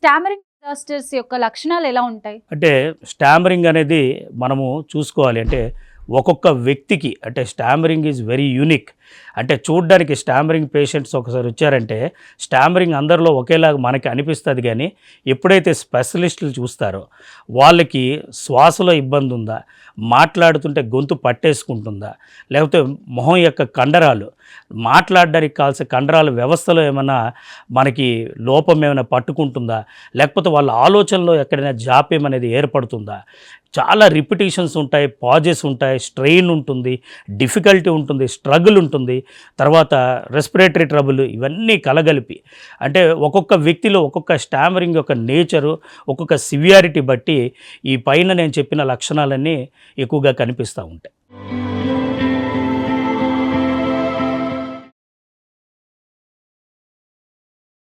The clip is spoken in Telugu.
స్టామరింగ్ డిజాస్టర్స్ యొక్క లక్షణాలు ఎలా ఉంటాయి? అంటే స్టామరింగ్ అనేది మనము చూసుకోవాలి. అంటే ఒక్కొక్క వ్యక్తికి అంటే స్టామరింగ్ ఈజ్ వెరీ యూనిక్. అంటే చూడ్డానికి స్టామరింగ్ పేషెంట్స్ ఒకసారి వచ్చారంటే స్టామరింగ్ అందరిలో ఒకేలాగా మనకి అనిపిస్తుంది, కానీ ఎప్పుడైతే స్పెషలిస్టులు చూస్తారో వాళ్ళకి శ్వాసలో ఇబ్బంది ఉందా, మాట్లాడుతుంటే గొంతు పట్టేసుకుంటుందా, లేకపోతే మొహం యొక్క కండరాలు మాట్లాడడానికి కావాల్సిన కండరాల వ్యవస్థలో ఏమైనా మనకి లోపం ఏమైనా పట్టుకుంటుందా, లేకపోతే వాళ్ళ ఆలోచనలో ఎక్కడైనా జాప్యం అనేది ఏర్పడుతుందా, చాలా రిపిటేషన్స్ ఉంటాయి, పాజెస్ ఉంటాయి, స్ట్రెయిన్ ఉంటుంది, డిఫికల్టీ ఉంటుంది, స్ట్రగుల్ ఉంటుంది, తర్వాత రెస్పిరేటరీ ట్రబుల్, ఇవన్నీ కలగలిపి అంటే ఒక్కొక్క వ్యక్తిలో ఒక్కొక్క స్టామరింగ్ యొక్క నేచరు, ఒక్కొక్క సివియారిటీ బట్టి ఈ పైన నేను చెప్పిన లక్షణాలన్నీ ఎక్కువగా కనిపిస్తూ ఉంటాయి.